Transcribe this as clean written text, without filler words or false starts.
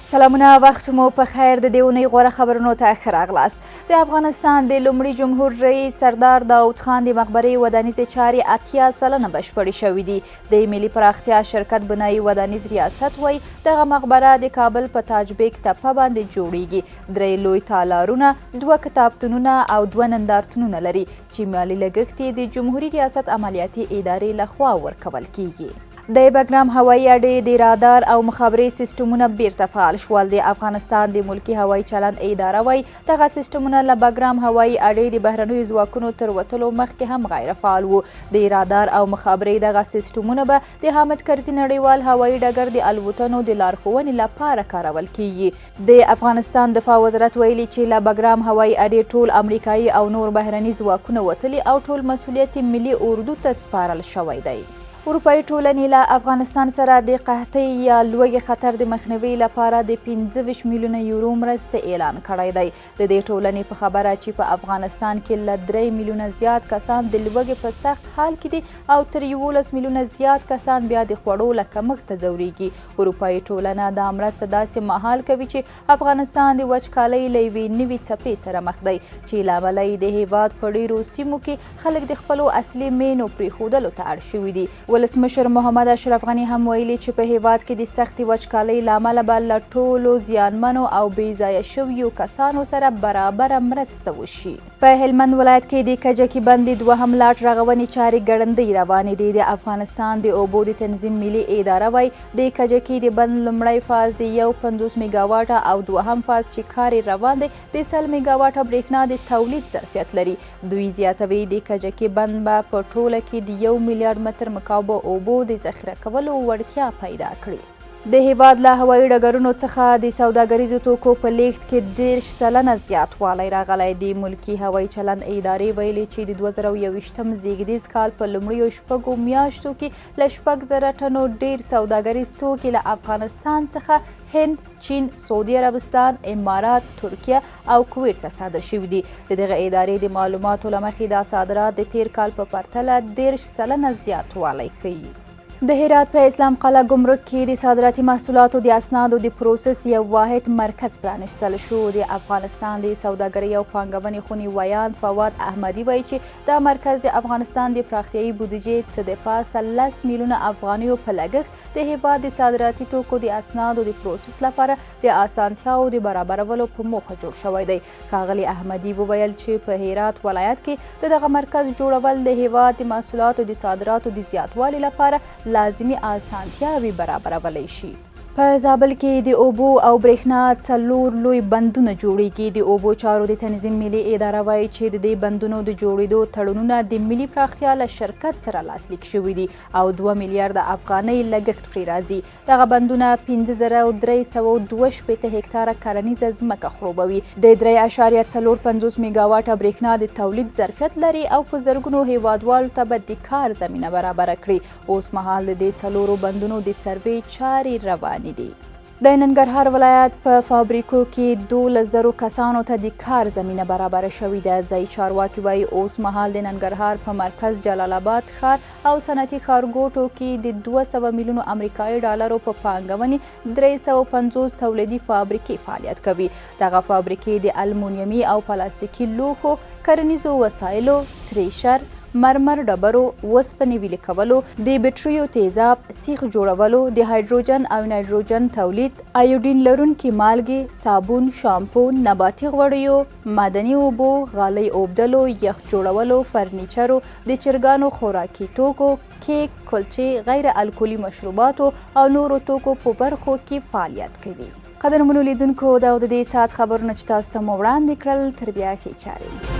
سلامونه، وخت مو په خیر. د دې اونۍ غوره خبرونو ته ښه راغلاست. د افغانستان د لومړي جمهور رئیس سردار داود خان د مقبرې ودانیزې چارې 80 سلنه بشپړې شوي دي. د ملي پراختیا شرکت بنایي ودانیز ریاست وایي دغه مقبره د کابل په تاج بیګ تپه باندې جوړیږي. 3 لوی تالارونه، 2 کتابتونونه او 2 نندارتونونه لري چې مالي لګښت یې د جمهوري ریاست عملیاتي ادارې لخوا ورکول کیږي. د بګرام هوایي اډې د رادار او مخابرې سیستمونه بیرته فعال شول. د افغانستان د ملکي هوایي چلند اداره وایي دغه سیستمونه له بګرام هوایي اډې د بهرنیو ځواکونو تر وتلو مخکې هم غیر فعال وو. د رادار او مخابرې دغه سیستمونه به د حامد کرزي نړیوال هوایي ډګر د الوتنو د لارښوونې لپاره کارول کیږي. د افغانستان دفاع وزارت ویلي چې له بګرام هوایي اډې ټول امریکایي او نور بهرني ځواکونه وتلي او ټول مسؤلیت ملي اردو ته سپارل شوی دی. اروپایي ټولنې له افغانستان سره د قحطۍ یا لوږې خطر د مخنیوي لپاره د 25 میلیونه یورو مرستې اعلان کړی دی. د دې ټولنې په خبره چې په افغانستان کې له 3 میلیونه زیات کسان د لوږې په سخت حال کې دي او تر 11 میلیونه زیات کسان بیا د خوړو له کمښت ته ځورېږي. اروپایي ټولنه دا مرسته داسې مهال کوي چې افغانستان د وچکالۍ له یوې نوې څپې سره مخ دی چې له امله یې د هیواد په ډېرو سیمو کې خلک د خپلو اصلي مینو پرېښودلو ته اړ شوي دي. ولسمشر محمد اشرف غني هم ویلي چې په هیواد کې د سختې وچکالۍ له امله به له ټولو زیانمنو او بې ځایه شویو کسانو سره برابره مرسته وشي. په هلمند ولایت کې د کجکي بند د 2 لاټ رغونې چارې ګړندۍ روانې دي. د افغانستان د اوبو د تنظیم ملي اداره وایي د کجکي د بند لومړی فاز د 50 میګا واټه او دوهم فاز چې کار روان دی د 100 میګا واټه برېښنا د تولید ظرفیت لري. دوی زیاتوي د کجکي بند به په ټوله کې د 1 میلیارډ متر مکعب اوبو د ذخیره کولو وړتیا پیدا کړي. د هیواد له هوایي ډګرونو څخه د سوداګریزو توکو په لیږد کې 10 سلنه زیاتوالی راغلی. د ملکي هوایي چلند ادارې ویلي چې د 2021 زیږدیز کال په لومړیو 6 میاشتو کې له 6,000 ټنو ډیر سوداګریز توکي له افغانستان څخه هند، چین، سعودي عربستان، امارات، ترکیه او کویت ته صادر شوي دي. د دغه ادارې د معلوماتو له مخې دا صادرات د تیر کال په پرتله 10 سلنه زیاتوالی ښیي. د هرات په اسلام قلعه ګمرک کې د صادراتي محصولاتو د اسنادو د پروسس یو واحد مرکز پرانیستل شو. د افغانستان د سوداګرۍ او پانګونې خونې ویاند فواد احمدي وایي چې دا مرکز د افغانستان د پراختیایي بودیجې څه د پاسه 10 میلیونه افغانیو په لګښت د هیواد د صادراتي توکو د اسنادو د پروسس لپاره د اسانتیاو د برابرولو په موخه جوړ شوی دی. ښاغلي احمدي وویل چې په هرات ولایت کې د دغه مرکز جوړول د هیواد د محصولاتو د صادراتو د زیاتوالي لپاره لازمي اسانتیاوې برابرولی شي. په زابل کې د اوبو او برېښنا 4 لوی بندونه جوړیږي. د اوبو چارو د تنظیم ملي اداره وایي چې د دې بندونو د جوړېدو تړونونه د ملي پراختیا له شرکت سره لاسلیک شوي دي او 2 میلیارډ افغانۍ لګښت پرې راځي. دغه بندونه 5372 هکتاره کرنیزه ځمکه خړوبوي. د 3.45 میګا واټه برېښنا د تولید ظرفیت لري او په زرګونو هیوادوالو ته به د کار زمینه برابره کړي. اوس مهال د دې 4 بندونو د سروې چارې روانې دي. د ننګرهار ولایت په فابریکو کې 12,000 کسانو ته د کار زمینه برابره شوې ده. ځایي چارواکي وایي اوس مهال د ننګرهار په مرکز جلال آباد ښار او صنعتي ښارګوټو کې د 200 میلیونو امریکایي ډالرو په پانګونې 350 تولیدي فابریکې فعالیت کوي. دغه فابریکې د المونیمي او پلاستیکي لوښو، کرنیزو وسایلو، تریشر، مرمر ډبرو، وسپنې ویلې کولو، د بټریو تیزاب، سیخ جوړولو، د هایدروجن او نایتروجن تولید، ایوډین لرونکي مالګې، صابون، شامپو، نباتي غوړیو، معدني اوبو، غالۍ اوبدلو، یخ جوړولو، فرنیچرو، د چرګانو خوراکي توکو، کیک، کلچې، غیر الکولي مشروباتو او نورو توکو په برخو کې فعالیت کوي. قدرمنو لیدونکو، دا د دې ساعت خبرونه چې تاسو ته مو وړاندې کړل. تر بیا ښې چارې.